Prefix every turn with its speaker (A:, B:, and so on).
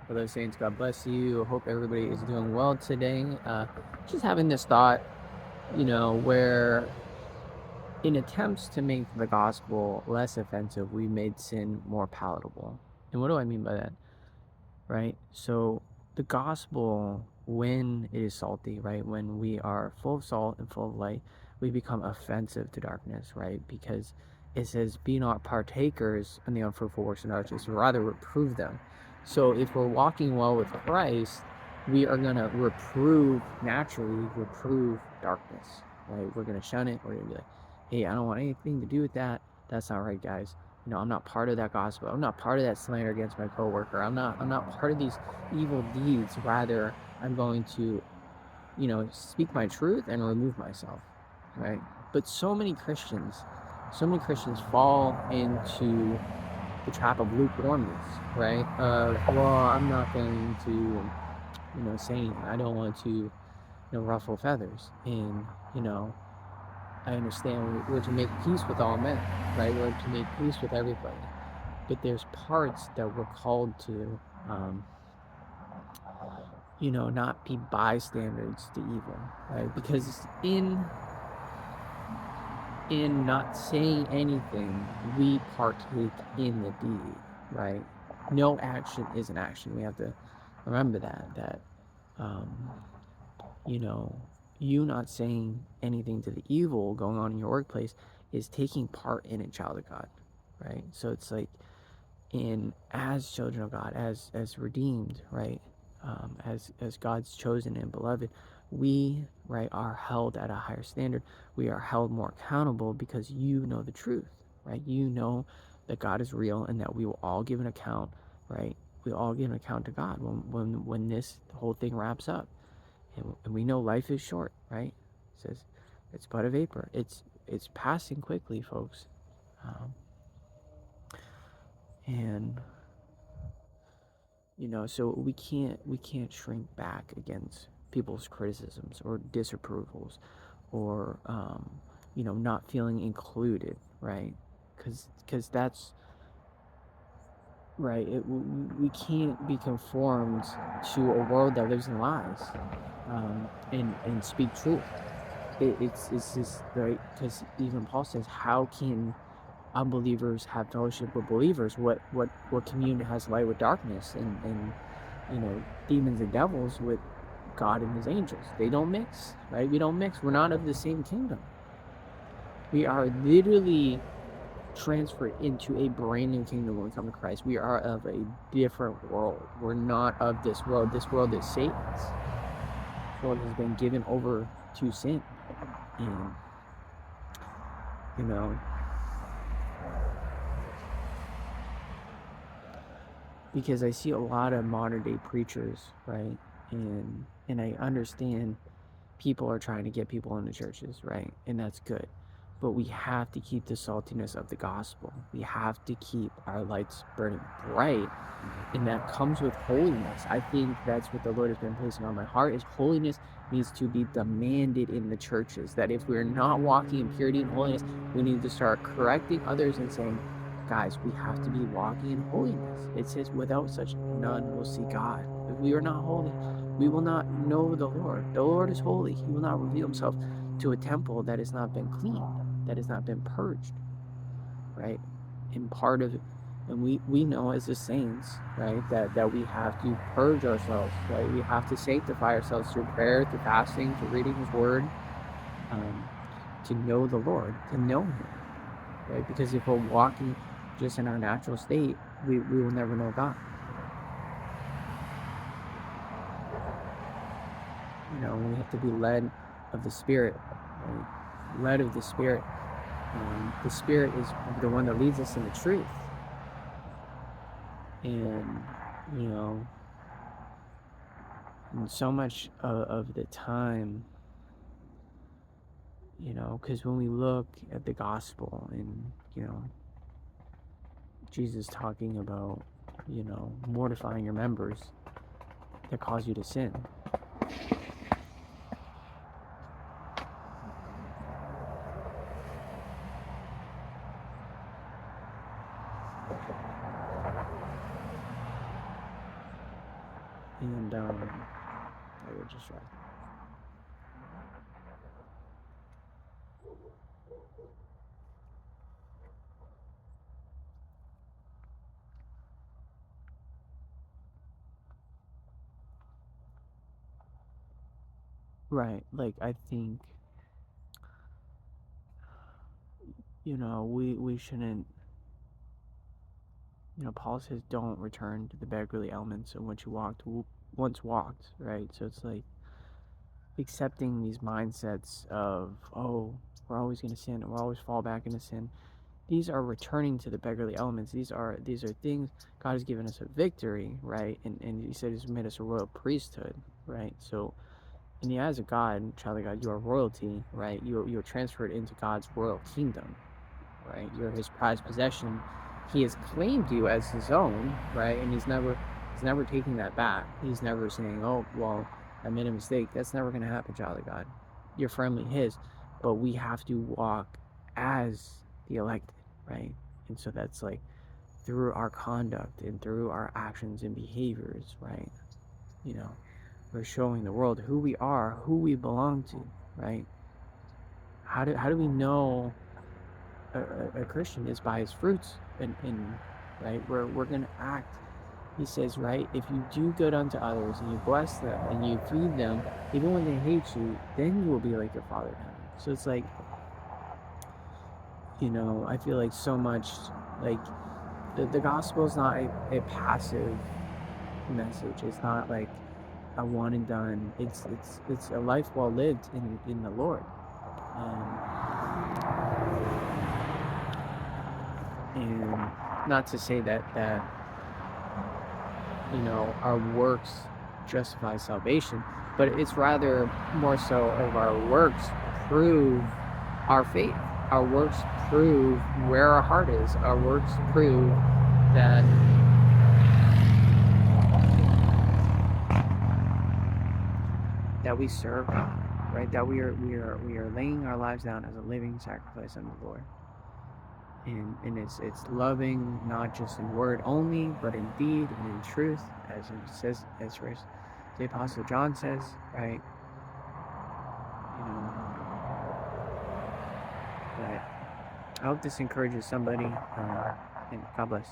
A: Hello, Saints. God bless you. Hope everybody is doing well today. Just having this thought, where in attempts to make the gospel less offensive, we made sin more palatable. And what do I mean by that? Right? So, the gospel, when it is salty, right? When we are full of salt and full of light, we become offensive to darkness, right? Because it says, be not partakers in the unfruitful works of darkness, rather reprove them. So if we're walking well with Christ, we are going to naturally reprove darkness, right? We're going to shun it. We're going to be like, hey, I don't want anything to do with that. That's not right, guys. I'm not part of that gospel. I'm not part of that slander against my coworker. I'm not part of these evil deeds. Rather, I'm going to, speak my truth and remove myself, right? But so many Christians fall into the trap of lukewarmness, right? Well, I'm not going to, say anything. I don't want to, ruffle feathers. And, I understand we're to make peace with all men, right? We're to make peace with everybody. But there's parts that we're called to, um, not be bystanders to evil, right? Because in not saying anything, we partake in the deed, right? No action is an action. We have to remember that um, you know, you not saying anything to the evil going on in your workplace is taking part in a child of God, right? So it's like, in as children of God, as redeemed, right? As God's chosen and beloved, we, right, are held at a higher standard. We are held more accountable because you know the truth, right? You know that God is real and that we will all give an account, right? We all give an account to God when this whole thing wraps up, and we know life is short, right? It says it's but a vapor. It's passing quickly, folks, um, and so we can't shrink back against people's criticisms or disapprovals, or not feeling included, right? Because that's right. We can't be conformed to a world that lives in lies, and speak truth. It's just right, because even Paul says, how can unbelievers have fellowship with believers? What communion has light with darkness, and demons and devils with God and his angels? They don't mix, right? We don't mix. We're not of the same kingdom. We are literally transferred into a brand new kingdom when we come to Christ. We are of a different world. We're not of this world. This world is Satan's. This world has been given over to sin. And because I see a lot of modern day preachers, right? And I understand people are trying to get people into churches, right? And that's good. But we have to keep the saltiness of the gospel. We have to keep our lights burning bright, and that comes with holiness. I think that's what the Lord has been placing on my heart, is holiness needs to be demanded in the churches. That if we're not walking in purity and holiness, we need to start correcting others and saying, guys, we have to be walking in holiness. It says, without such none will see God. If we are not holy, we will not know the Lord. The Lord is holy. He will not reveal himself to a temple that has not been cleaned, that has not been purged, right? And part of it, and we know as the saints, right, that we have to purge ourselves, right? We have to sanctify ourselves through prayer, through fasting, through reading his word, to know the Lord, to know him, right? Because if we're walking just in our natural state, we will never know God. We have to be led of the Spirit, right? Led of the Spirit. The Spirit is the one that leads us in the truth. And, and so much of the time, because when we look at the gospel and, Jesus talking about, mortifying your members that cause you to sin. And I will just try. Right. Like I think, we shouldn't, Paul says don't return to the beggarly elements in which you once walked, right? So it's like accepting these mindsets of, oh, we're always going to sin, we're always fall back into sin. These are returning to the beggarly elements. These are things God has given us a victory, right? And He said He's made us a royal priesthood, right? So in the eyes of God, child of God, you are royalty, right? You're transferred into God's royal kingdom, right? You're His prized possession. He has claimed you as His own, right? And He's never taking that back. He's never saying, "Oh, well, I made a mistake." That's never going to happen, child of God. You're firmly His, but we have to walk as the elected, right? And so that's like through our conduct and through our actions and behaviors, right? You know, we're showing the world who we are, who we belong to, right? How do we know a Christian is by his fruits, and right, we're gonna act. He says, right, if you do good unto others and you bless them and you feed them, even when they hate you, then you will be like your Father in heaven. So it's like, I feel like so much, like the gospel is not a passive message. It's not like a one and done. It's a life well lived in the Lord. And not to say that our works justify salvation, but it's rather more so of our works prove our faith. Our works prove where our heart is. Our works prove that we serve God, right? That we are laying our lives down as a living sacrifice unto the Lord. And it's loving not just in word only, but in deed and in truth, as it says, as the Apostle John says, right? But I hope this encourages somebody, and God bless.